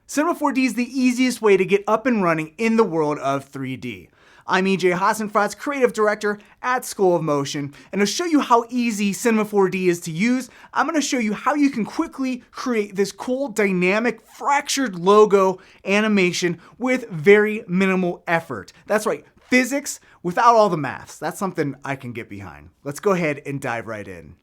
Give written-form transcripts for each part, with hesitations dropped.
Cinema 4D is the easiest way to get up and running in the world of 3D. I'm EJ Hassenfratz, Creative Director at School of Motion, and to show you how easy Cinema 4D is to use, I'm going to show you how you can quickly create this cool, dynamic, fractured logo animation with very minimal effort. That's right, physics without all the maths. That's something I can get behind. Let's go ahead and dive right in.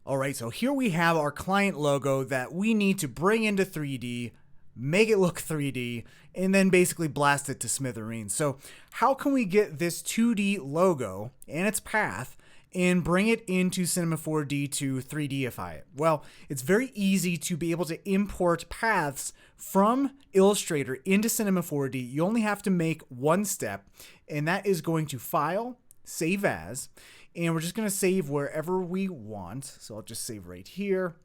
All right, so here we have our client logo that we need to bring into 3D, make it look 3D, and then basically blast it to smithereens. So how can we get this 2D logo and its path and bring it into Cinema 4D to 3Dify it? Well, it's very easy to be able to import paths from Illustrator into Cinema 4D. You only have to make one step, and that is going to File, Save As, and we're just going to save wherever we want. So I'll just save right here,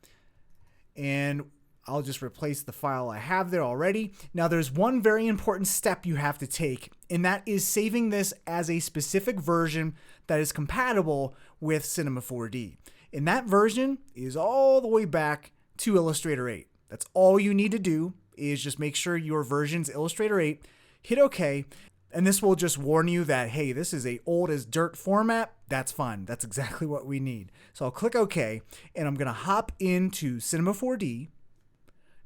and I'll just replace the file I have there already. Now there's one very important step you have to take, and that is saving this as a specific version that is compatible with Cinema 4D. And that version is all the way back to Illustrator 8. That's all you need to do, is just make sure your version's Illustrator 8, hit OK, and this will just warn you that, hey, this is a old as dirt format. That's fine. That's exactly what we need. So I'll click OK, and I'm gonna hop into Cinema 4D.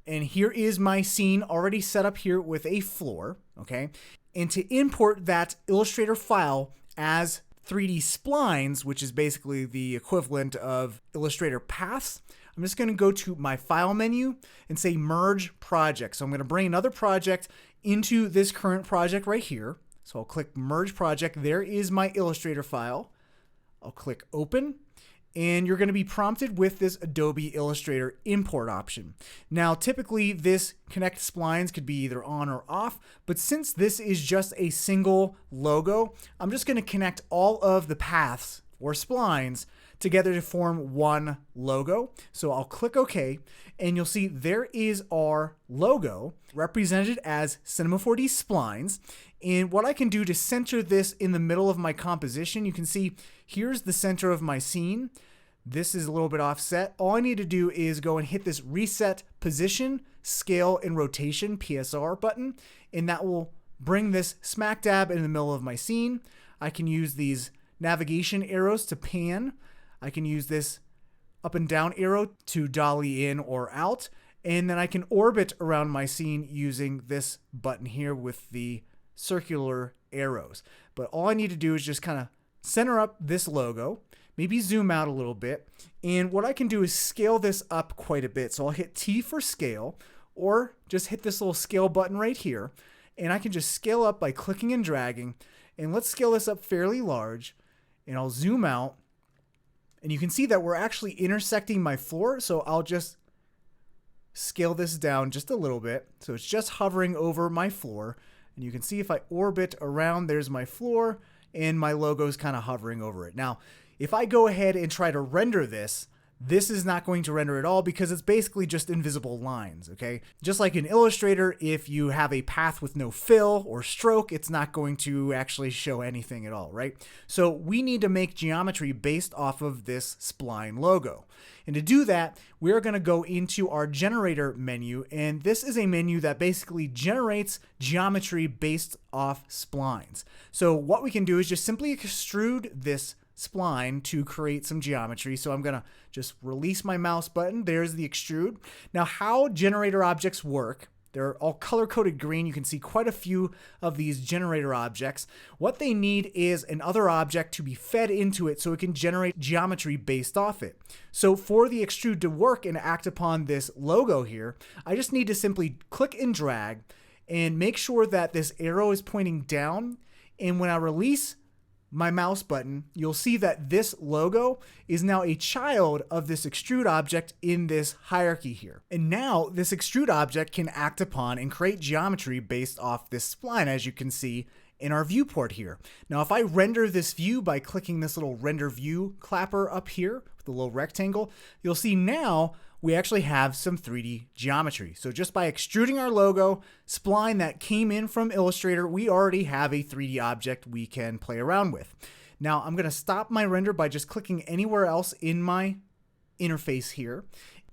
And here is my scene already set up here with a floor, okay? And to import that Illustrator file as 3D splines, which is basically the equivalent of Illustrator paths, I'm just gonna go to my file menu and say merge project. So I'm gonna bring another project into this current project right here. So I'll click merge project. There is my Illustrator file. I'll click open. And you're going to be prompted with this Adobe Illustrator import option. Now, typically this connect splines could be either on or off, but since this is just a single logo, I'm just going to connect all of the paths or splines together to form one logo. So I'll click OK, and you'll see there is our logo represented as Cinema 4D splines. And what I can do to center this in the middle of my composition, you can see here's the center of my scene. This is a little bit offset. All I need to do is go and hit this reset position, scale, and rotation PSR button, and that will bring this smack dab in the middle of my scene. I can use these navigation arrows to pan. I can use this up and down arrow to dolly in or out, and then I can orbit around my scene using this button here with the circular arrows. But all I need to do is just kind of center up this logo, maybe zoom out a little bit, and what I can do is scale this up quite a bit. So I'll hit T for scale, or just hit this little scale button right here, and I can just scale up by clicking and dragging. And let's scale this up fairly large, and I'll zoom out, and you can see that we're actually intersecting my floor. So I'll just scale this down just a little bit, so it's just hovering over my floor. And you can see if I orbit around, there's my floor, and my logo is kind of hovering over it. Now, if I go ahead and try to render this, this is not going to render at all because it's basically just invisible lines, okay? Just like in Illustrator, if you have a path with no fill or stroke, it's not going to actually show anything at all, right? So we need to make geometry based off of this spline logo. And to do that, we're going to go into our generator menu, and this is a menu that basically generates geometry based off splines. So what we can do is just simply extrude this spline to create some geometry. So I'm going to just release my mouse button. There's the extrude. Now, how generator objects work, they're all color-coded green. You can see quite a few of these generator objects. What they need is another object to be fed into it so it can generate geometry based off it. So for the extrude to work and act upon this logo here, I just need to simply click and drag and make sure that this arrow is pointing down. And when I release my mouse button, you'll see that this logo is now a child of this extrude object in this hierarchy here. And now this extrude object can act upon and create geometry based off this spline, as you can see in our viewport here. Now, if I render this view by clicking this little render view clapper up here with the little rectangle, you'll see now we actually have some 3D geometry. So just by extruding our logo spline that came in from Illustrator, we already have a 3D object we can play around with. Now I'm going to stop my render by just clicking anywhere else in my interface here.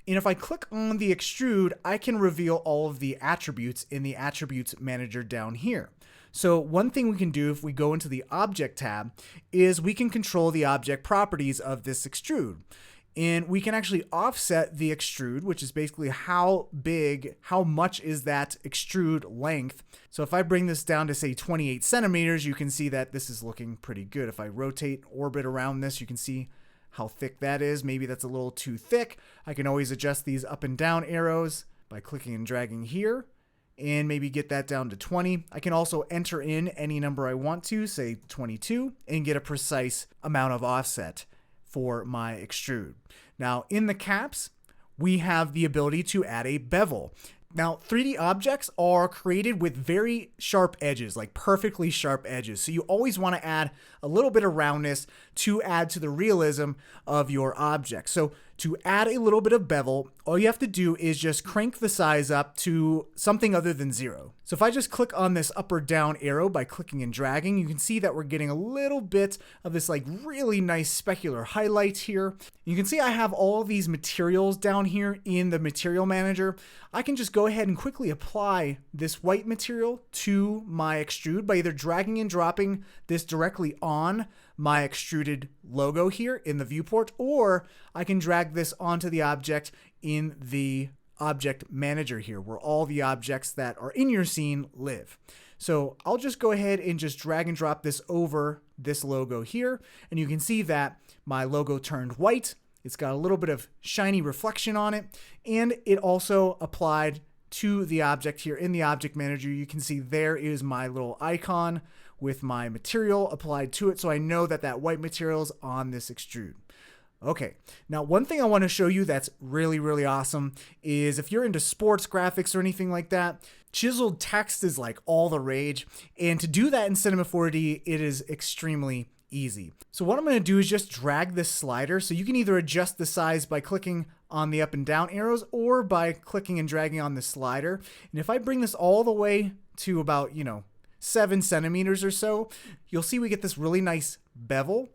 And if I click on the extrude, I can reveal all of the attributes in the attributes manager down here. So one thing we can do if we go into the object tab is we can control the object properties of this extrude. And we can actually offset the extrude, which is basically how big, how much is that extrude length. So if I bring this down to say 28 centimeters, you can see that this is looking pretty good. If I rotate orbit around this, you can see how thick that is. Maybe that's a little too thick. I can always adjust these up and down arrows by clicking and dragging here and maybe get that down to 20. I can also enter in any number I want to, say 22, and get a precise amount of offset for my extrude. Now in the caps, we have the ability to add a bevel. Now 3D objects are created with very sharp edges, like perfectly sharp edges. So you always want to add a little bit of roundness to add to the realism of your object. So to add a little bit of bevel, all you have to do is just crank the size up to something other than 0. So if I just click on this up or down arrow by clicking and dragging, you can see that we're getting a little bit of this like really nice specular highlight here. You can see I have all these materials down here in the material manager. I can just go ahead and quickly apply this white material to my extrude by either dragging and dropping this directly on my extruded logo here in the viewport, or I can drag this onto the object in the object manager here where all the objects that are in your scene live. So I'll just go ahead and just drag and drop this over this logo here, and you can see that my logo turned white. It's got a little bit of shiny reflection on it, and it also applied to the object here in the object manager. You can see there is my little icon with my material applied to it, so I know that that white material is on this extrude. Okay, now one thing I want to show you that's really, really awesome is if you're into sports graphics or anything like that, chiseled text is like all the rage, and to do that in Cinema 4D, it is extremely easy. So what I'm going to do is just drag this slider, so you can either adjust the size by clicking on the up and down arrows or by clicking and dragging on the slider. And if I bring this all the way to about, 7 centimeters or so, you'll see we get this really nice bevel.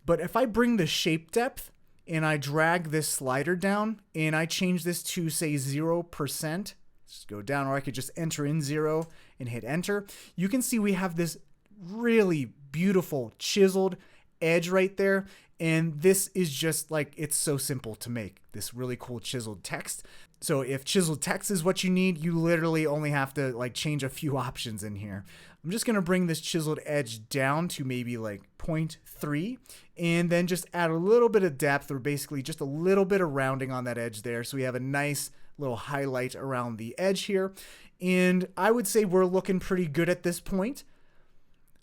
But if I bring the shape depth and I drag this slider down and I change this to say 0%, just go down, or I could just enter in 0 and hit enter, you can see we have this really beautiful chiseled edge right there. And this is just like, it's so simple to make this really cool chiseled text. So if chiseled text is what you need, you literally only have to like change a few options in here. I'm just going to bring this chiseled edge down to maybe like 0.3 and then just add a little bit of depth, or basically just a little bit of rounding on that edge there. So we have a nice little highlight around the edge here. And I would say we're looking pretty good at this point.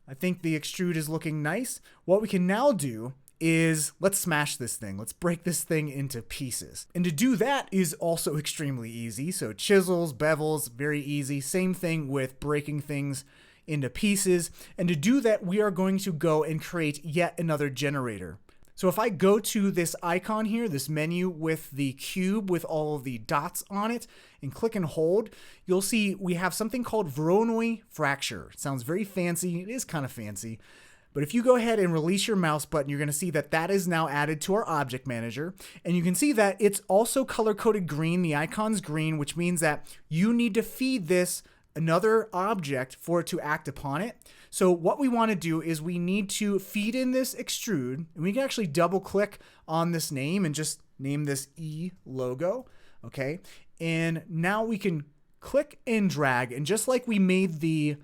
I think the extrude is looking nice. What we can now do is let's smash this thing. Let's break this thing into pieces. And to do that is also extremely easy. So chisels, bevels, very easy. Same thing with breaking things into pieces. And to do that, we are going to go and create yet another generator. So if I go to this icon here, this menu with the cube with all of the dots on it, and click and hold, you'll see we have something called Voronoi fracture. It sounds very fancy. It is kind of fancy. But if you go ahead and release your mouse button, you're going to see that that is now added to our object manager. And you can see that it's also color-coded green. The icon's green, which means that you need to feed this another object for it to act upon it. So what we want to do is we need to feed in this extrude, and we can actually double click on this name and just name this E logo. Okay. And now we can click and drag, and just like we made the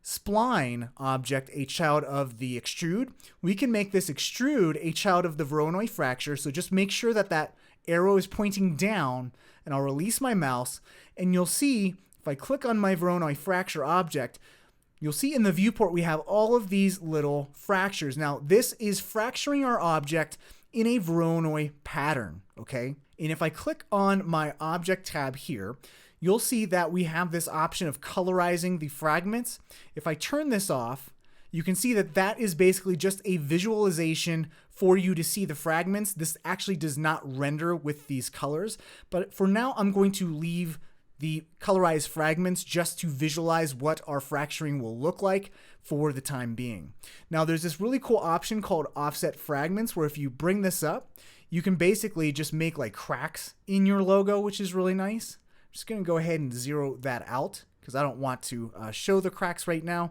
spline object a child of the extrude, we can make this extrude a child of the Voronoi fracture. So just make sure that that arrow is pointing down, and I'll release my mouse, and you'll see if I click on my Voronoi fracture object, you'll see in the viewport we have all of these little fractures. Now this is fracturing our object in a Voronoi pattern, okay? And if I click on my object tab here, you'll see that we have this option of colorizing the fragments. If I turn this off, you can see that that is basically just a visualization for you to see the fragments. This actually does not render with these colors, but for now I'm going to leave the colorized fragments just to visualize what our fracturing will look like for the time being. Now there's this really cool option called offset fragments, where if you bring this up, you can basically just make like cracks in your logo, which is really nice. I'm just going to go ahead and zero that out because I don't want to show the cracks right now.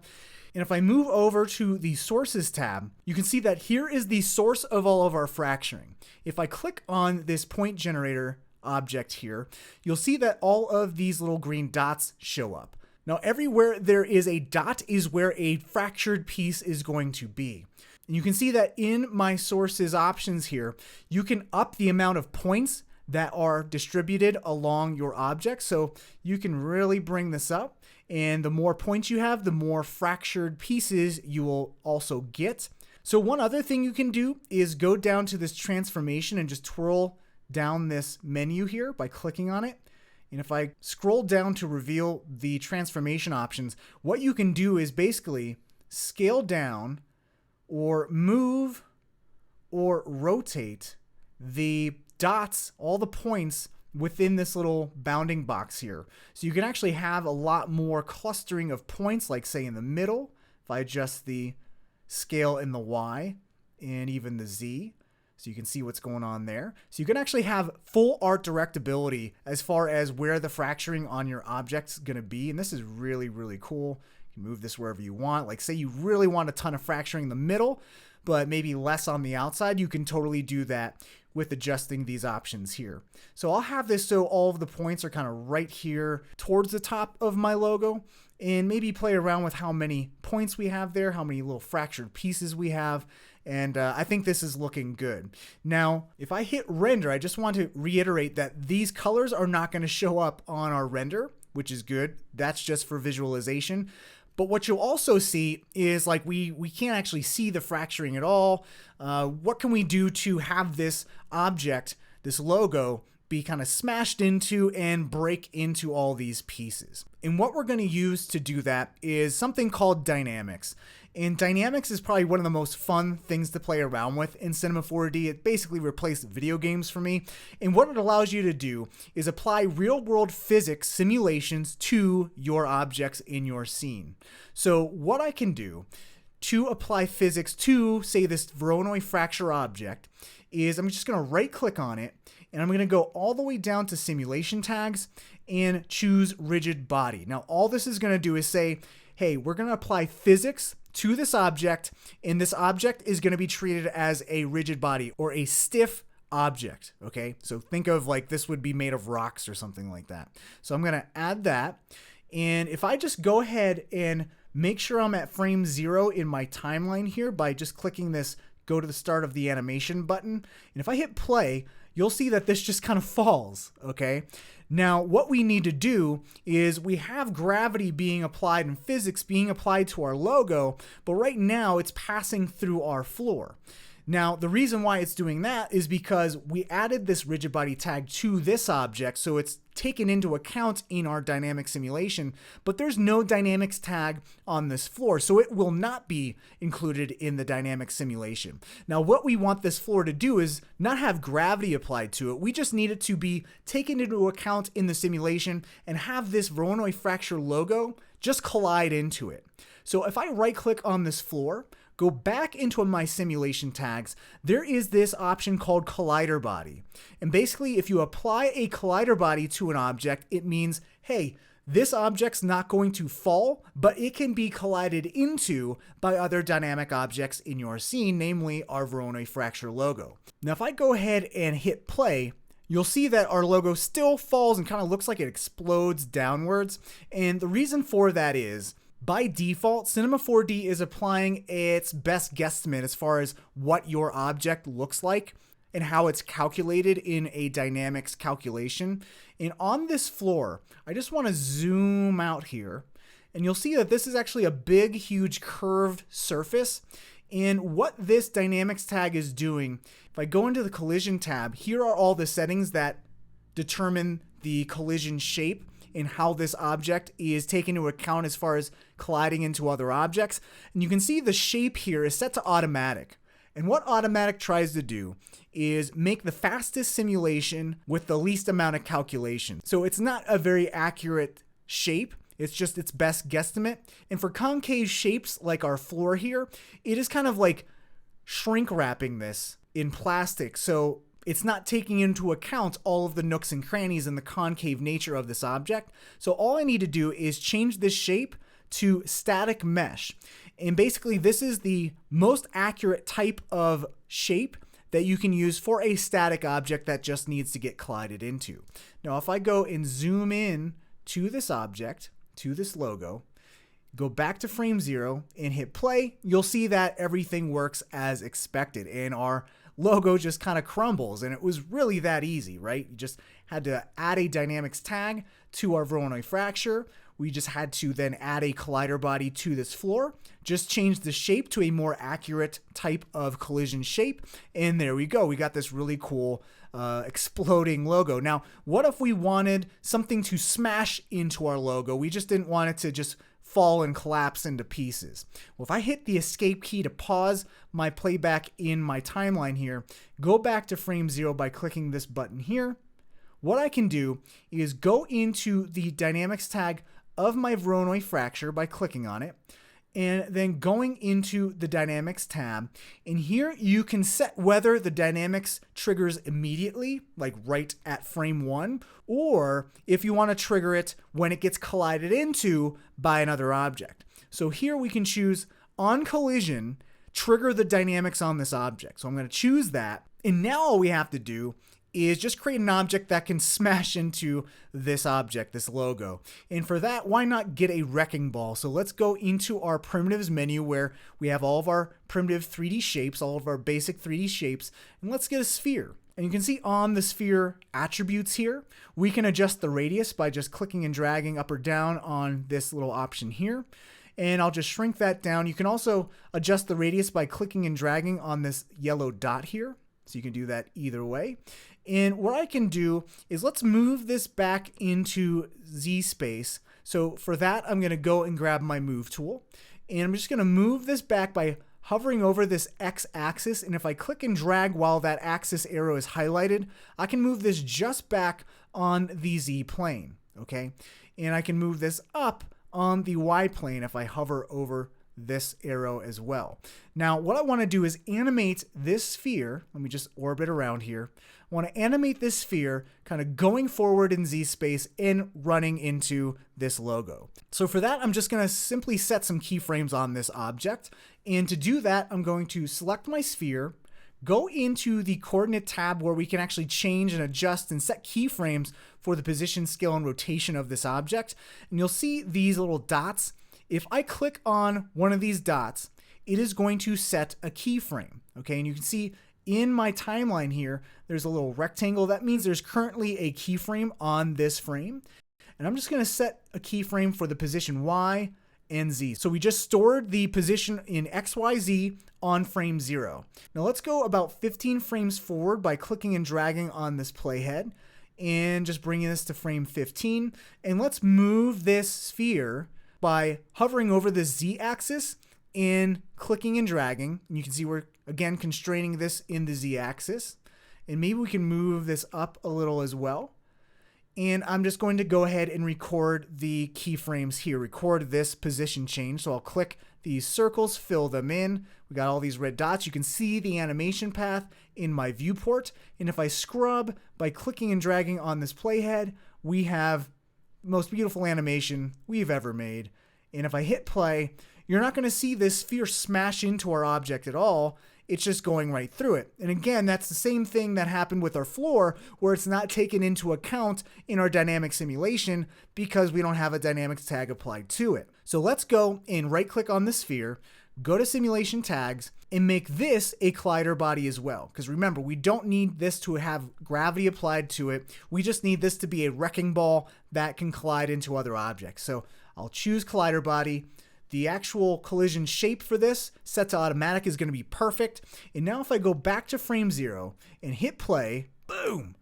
And if I move over to the Sources tab, you can see that here is the source of all of our fracturing. If I click on this point generator object here, you'll see that all of these little green dots show up. Now, everywhere there is a dot is where a fractured piece is going to be. And you can see that in my sources options here, you can up the amount of points that are distributed along your object. So you can really bring this up. And the more points you have, the more fractured pieces you will also get. So one other thing you can do is go down to this transformation and just twirl down this menu here by clicking on it. And if I scroll down to reveal the transformation options, what you can do is basically scale down or move or rotate the dots, all the points within this little bounding box here. So you can actually have a lot more clustering of points, like say in the middle, if I adjust the scale in the Y and even the Z, so you can see what's going on there. So you can actually have full art directability as far as where the fracturing on your object's gonna be. And this is really, really cool. You can move this wherever you want. Like say you really want a ton of fracturing in the middle, but maybe less on the outside, you can totally do that with adjusting these options here. So I'll have this so all of the points are kind of right here towards the top of my logo, and maybe play around with how many points we have there, how many little fractured pieces we have, and I think this is looking good. Now, if I hit render, I just want to reiterate that these colors are not going to show up on our render, which is good. That's just for visualization. But what you'll also see is like we can't actually see the fracturing at all. What can we do to have this object, this logo, be kind of smashed into and break into all these pieces? And what we're going to use to do that is something called dynamics. And dynamics is probably one of the most fun things to play around with in Cinema 4D. It basically replaced video games for me. And what it allows you to do is apply real-world physics simulations to your objects in your scene. So what I can do to apply physics to, say, this Voronoi fracture object is I'm just going to right-click on it, and I'm going to go all the way down to simulation tags and choose rigid body. Now, all this is going to do is say, hey, we're going to apply physics to this object, and this object is going to be treated as a rigid body or a stiff object, okay? So think of like this would be made of rocks or something like that. So I'm going to add that, and if I just go ahead and make sure I'm at frame 0 in my timeline here by just clicking this go to the start of the animation button, and if I hit play, you'll see that this just kind of falls, okay? Now, what we need to do is we have gravity being applied and physics being applied to our logo, but right now it's passing through our floor. Now, the reason why it's doing that is because we added this rigid body tag to this object, so it's taken into account in our dynamic simulation, but there's no dynamics tag on this floor, so it will not be included in the dynamic simulation. Now, what we want this floor to do is not have gravity applied to it. We just need it to be taken into account in the simulation and have this Voronoi fracture logo just collide into it. So if I right-click on this floor, go back into my simulation tags, there is this option called collider body. And basically, if you apply a collider body to an object, it means, hey, this object's not going to fall, but it can be collided into by other dynamic objects in your scene, namely our Voronoi fracture logo. Now, if I go ahead and hit play, you'll see that our logo still falls and kind of looks like it explodes downwards. And the reason for that is, by default, Cinema 4D is applying its best guesstimate as far as what your object looks like and how it's calculated in a dynamics calculation. And on this floor, I just want to zoom out here, and you'll see that this is actually a big, huge curved surface. And what this dynamics tag is doing, if I go into the collision tab, here are all the settings that determine the collision shape and how this object is taken into account as far as colliding into other objects. And you can see the shape here is set to automatic. And what automatic tries to do is make the fastest simulation with the least amount of calculation. So it's not a very accurate shape. It's just its best guesstimate. And for concave shapes like our floor here, it is kind of like shrink wrapping this in plastic. So it's not taking into account all of the nooks and crannies and the concave nature of this object. So all I need to do is change this shape to static mesh. And basically this is the most accurate type of shape that you can use for a static object that just needs to get collided into. Now if I go and zoom in to this object, to this logo, go back to frame 0 and hit play, you'll see that everything works as expected and our logo just kind of crumbles. And it was really that easy, right? You just had to add a dynamics tag to our Voronoi fracture. We just had to then add a collider body to this floor, just change the shape to a more accurate type of collision shape. And there we go. We got this really cool exploding logo. Now, what if we wanted something to smash into our logo? We just didn't want it to just fall and collapse into pieces. Well, if I hit the escape key to pause my playback in my timeline here, go back to frame 0 by clicking this button here, what I can do is go into the dynamics tag of my Voronoi fracture by clicking on it, and then going into the dynamics tab. And here you can set whether the dynamics triggers immediately, like right at frame 1, or if you want to trigger it when it gets collided into by another object. So here we can choose on collision, trigger the dynamics on this object. So I'm going to choose that. And now all we have to do is just create an object that can smash into this object, this logo. And for that, why not get a wrecking ball? So let's go into our primitives menu where we have all of our primitive 3D shapes, all of our basic 3D shapes, and let's get a sphere. And you can see on the sphere attributes here, we can adjust the radius by just clicking and dragging up or down on this little option here. And I'll just shrink that down. You can also adjust the radius by clicking and dragging on this yellow dot here. So you can do that either way. And what I can do is let's move this back into Z space. So for that, I'm going to go and grab my move tool. And I'm just going to move this back by hovering over this X axis. And if I click and drag while that axis arrow is highlighted, I can move this just back on the Z plane. Okay. And I can move this up on the Y plane if I hover over this arrow as well. Now, what I want to do is animate this sphere. Let me just orbit around here. I want to animate this sphere kind of going forward in Z space and running into this logo. So for that, I'm just going to simply set some keyframes on this object. And to do that, I'm going to select my sphere, go into the coordinate tab where we can actually change and adjust and set keyframes for the position, scale, and rotation of this object. And you'll see these little dots. If I click on one of these dots, it is going to set a keyframe. Okay, and you can see in my timeline here, there's a little rectangle. That means there's currently a keyframe on this frame. And I'm just going to set a keyframe for the position Y and Z. So we just stored the position in X, Y, Z on frame 0. Now let's go about 15 frames forward by clicking and dragging on this playhead and just bringing this to frame 15. And let's move this sphere by hovering over the Z axis and clicking and dragging. And you can see we're again constraining this in the Z axis. And maybe we can move this up a little as well. And I'm just going to go ahead and record the keyframes here, record this position change. So I'll click these circles, fill them in. We got all these red dots. You can see the animation path in my viewport. And if I scrub by clicking and dragging on this playhead, we have the most beautiful animation we've ever made. And if I hit play, you're not going to see this sphere smash into our object at all. It's just going right through it. And again, that's the same thing that happened with our floor, where it's not taken into account in our dynamic simulation because we don't have a dynamics tag applied to it. So let's go and right click on the sphere, go to simulation tags, and make this a collider body as well. Because remember, we don't need this to have gravity applied to it. We just need this to be a wrecking ball that can collide into other objects. So I'll choose collider body. The actual collision shape for this set to automatic is going to be perfect. And now if I go back to frame 0 and hit play, boom,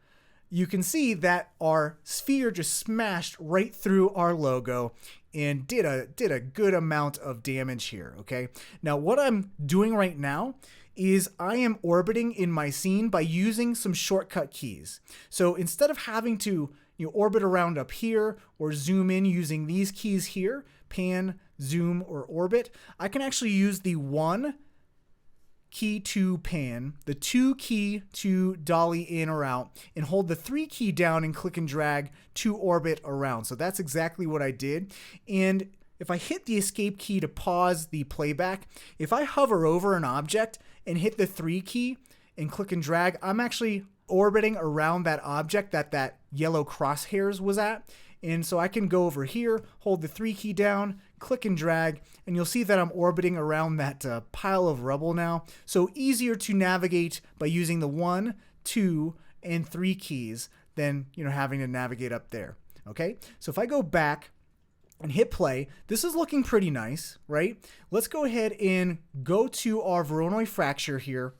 you can see that our sphere just smashed right through our logo and did a good amount of damage here. Okay. Now what I'm doing right now is I am orbiting in my scene by using some shortcut keys. So instead of having to orbit around up here or zoom in using these keys here, pan, zoom, or orbit, I can actually use the 1 key to pan, the 2 key to dolly in or out, and hold the 3 key down and click and drag to orbit around. So that's exactly what I did. And if I hit the escape key to pause the playback, if I hover over an object and hit the 3 key and click and drag, I'm actually orbiting around that object that yellow crosshairs was at. And so I can go over here, hold the 3 key down, click and drag, and you'll see that I'm orbiting around that pile of rubble now. So easier to navigate by using the 1, 2, and 3 keys than having to navigate up there. Okay, so if I go back and hit play, this is looking pretty nice, right? Let's go ahead and go to our Voronoi fracture here.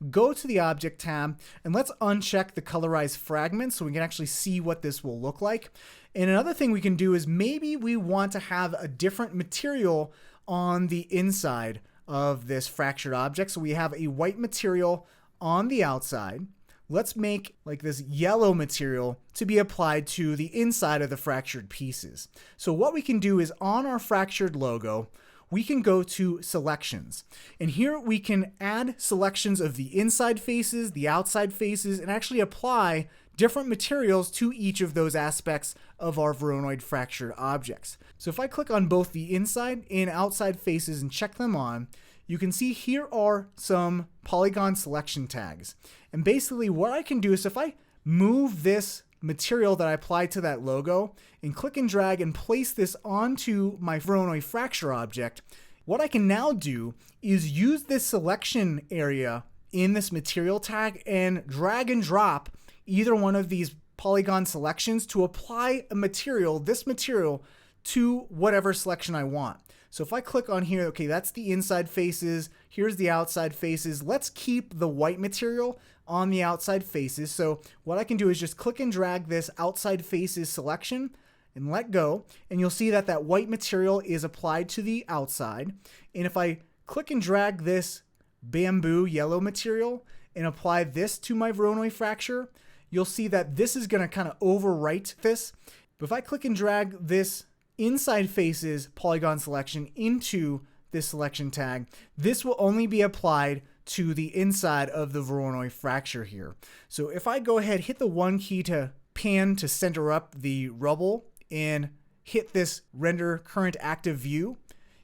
Go to the Object tab, and let's uncheck the Colorize Fragments so we can actually see what this will look like. And another thing we can do is maybe we want to have a different material on the inside of this fractured object. So we have a white material on the outside. Let's make like this yellow material to be applied to the inside of the fractured pieces. So what we can do is on our fractured logo, we can go to selections, and here we can add selections of the inside faces, the outside faces, and actually apply different materials to each of those aspects of our Voronoi fractured objects. So if I click on both the inside and outside faces and check them on, you can see here are some polygon selection tags. And basically what I can do is if I move this material that I applied to that logo and click and drag and place this onto my Voronoi fracture object, what I can now do is use this selection area in this material tag and drag and drop either one of these polygon selections to apply a material, this material, to whatever selection I want. So if I click on here, okay, that's the inside faces, here's the outside faces. Let's keep the white material on the outside faces. So what I can do is just click and drag this outside faces selection and let go, and you'll see that that white material is applied to the outside. And if I click and drag this bamboo yellow material and apply this to my Voronoi fracture, you'll see that this is going to kind of overwrite this. But if I click and drag this inside faces polygon selection into this selection tag, this will only be applied to the inside of the Voronoi fracture here. So if I go ahead, hit the 1 key to pan to center up the rubble and hit this render current active view,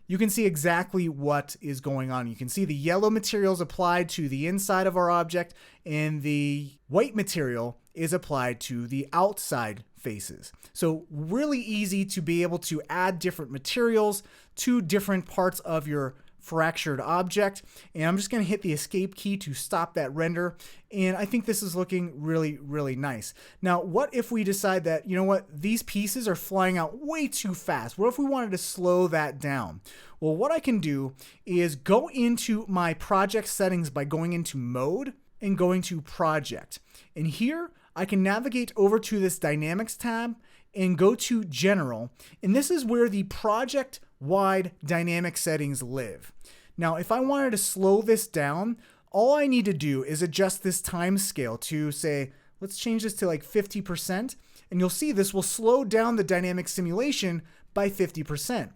you can see exactly what is going on. You can see the yellow materials applied to the inside of our object and the white material is applied to the outside faces. So really easy to be able to add different materials to different parts of your fractured object. And I'm just going to hit the escape key to stop that render. And I think this is looking really, really nice. Now, what if we decide that, these pieces are flying out way too fast? What if we wanted to slow that down? Well, what I can do is go into my project settings by going into mode and going to project. And here I can navigate over to this dynamics tab and go to general. And this is where the project wide dynamic settings live. Now, if I wanted to slow this down, all I need to do is adjust this time scale to say, let's change this to like 50%. And you'll see this will slow down the dynamic simulation by 50%.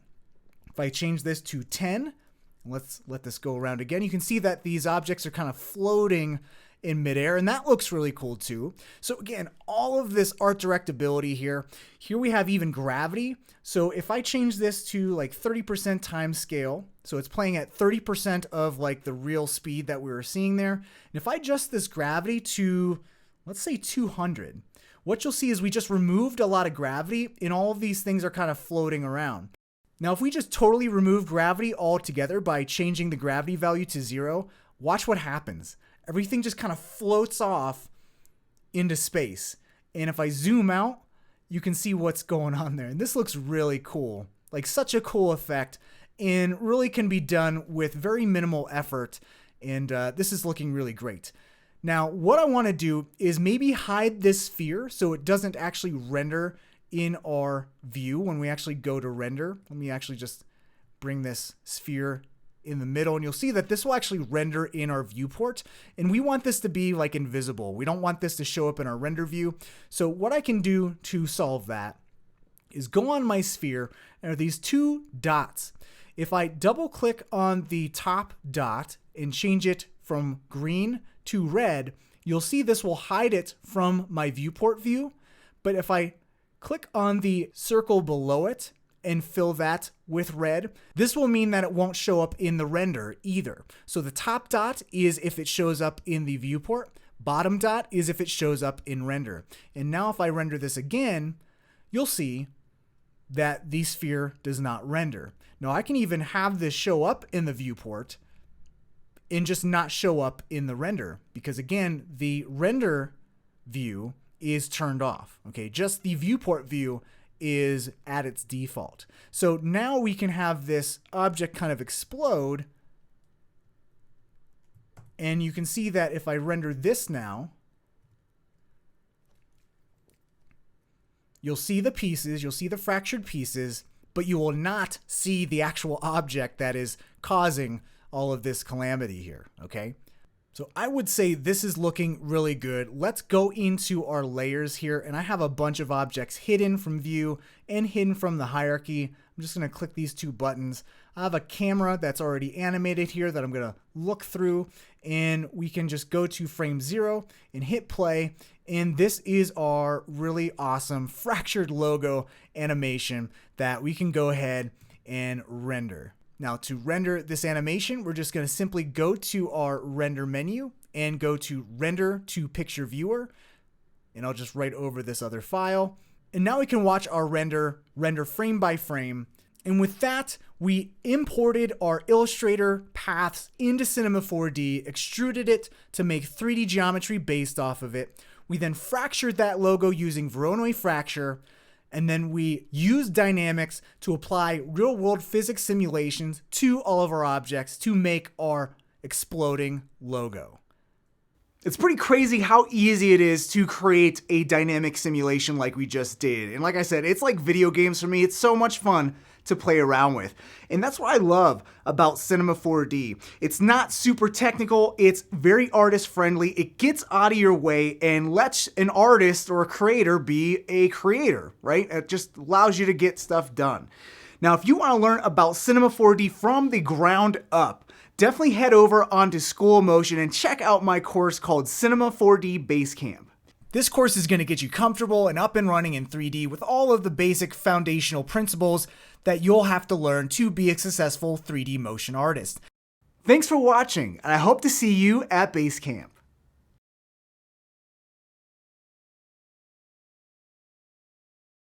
If I change this to 10, let's let this go around again. You can see that these objects are kind of floating in midair, and that looks really cool too. So again, all of this art directability here. Here we have even gravity. So if I change this to like 30% time scale, so it's playing at 30% of like the real speed that we were seeing there. And if I adjust this gravity to, let's say 200, what you'll see is we just removed a lot of gravity and all of these things are kind of floating around. Now, if we just totally remove gravity altogether by changing the gravity value to 0, watch what happens. Everything just kind of floats off into space. And if I zoom out, you can see what's going on there. And this looks really cool, like such a cool effect, and really can be done with very minimal effort. And this is looking really great. Now, what I want to do is maybe hide this sphere so it doesn't actually render in our view when we actually go to render. Let me actually just bring this sphere in the middle, and you'll see that this will actually render in our viewport, and we want this to be like invisible. We don't want this to show up in our render view. So what I can do to solve that is go on my sphere, and there are these 2 dots. If I double click on the top dot and change it from green to red, you'll see this will hide it from my viewport view. But if I click on the circle below it and fill that with red, this will mean that it won't show up in the render either. So the top dot is if it shows up in the viewport, bottom dot is if it shows up in render. And now if I render this again, you'll see that the sphere does not render. Now I can even have this show up in the viewport and just not show up in the render, because again, the render view is turned off. Okay, just the viewport view is at its default. So now we can have this object kind of explode, and you can see that if I render this now, you'll see the pieces, you'll see the fractured pieces, but you will not see the actual object that is causing all of this calamity here, okay? So I would say this is looking really good. Let's go into our layers here, and I have a bunch of objects hidden from view and hidden from the hierarchy. I'm just gonna click these two buttons. I have a camera that's already animated here that I'm gonna look through, and we can just go to frame 0 and hit play. And this is our really awesome fractured logo animation that we can go ahead and render. Now to render this animation, we're just going to simply go to our render menu and go to render to picture viewer. And I'll just write over this other file. And now we can watch our render frame by frame. And with that, we imported our Illustrator paths into Cinema 4D, extruded it to make 3D geometry based off of it. We then fractured that logo using Voronoi fracture. And then we use dynamics to apply real-world physics simulations to all of our objects to make our exploding logo. It's pretty crazy how easy it is to create a dynamic simulation like we just did. And like I said, it's like video games for me. It's so much fun to play around with. And that's what I love about Cinema 4D. It's not super technical, it's very artist friendly, it gets out of your way and lets an artist or a creator be a creator, right? It just allows you to get stuff done. Now, if you want to learn about Cinema 4D from the ground up, definitely head over onto School of Motion and check out my course called Cinema 4D Basecamp. This course is going to get you comfortable and up and running in 3D with all of the basic foundational principles that you'll have to learn to be a successful 3D motion artist. Thanks for watching, and I hope to see you at Basecamp.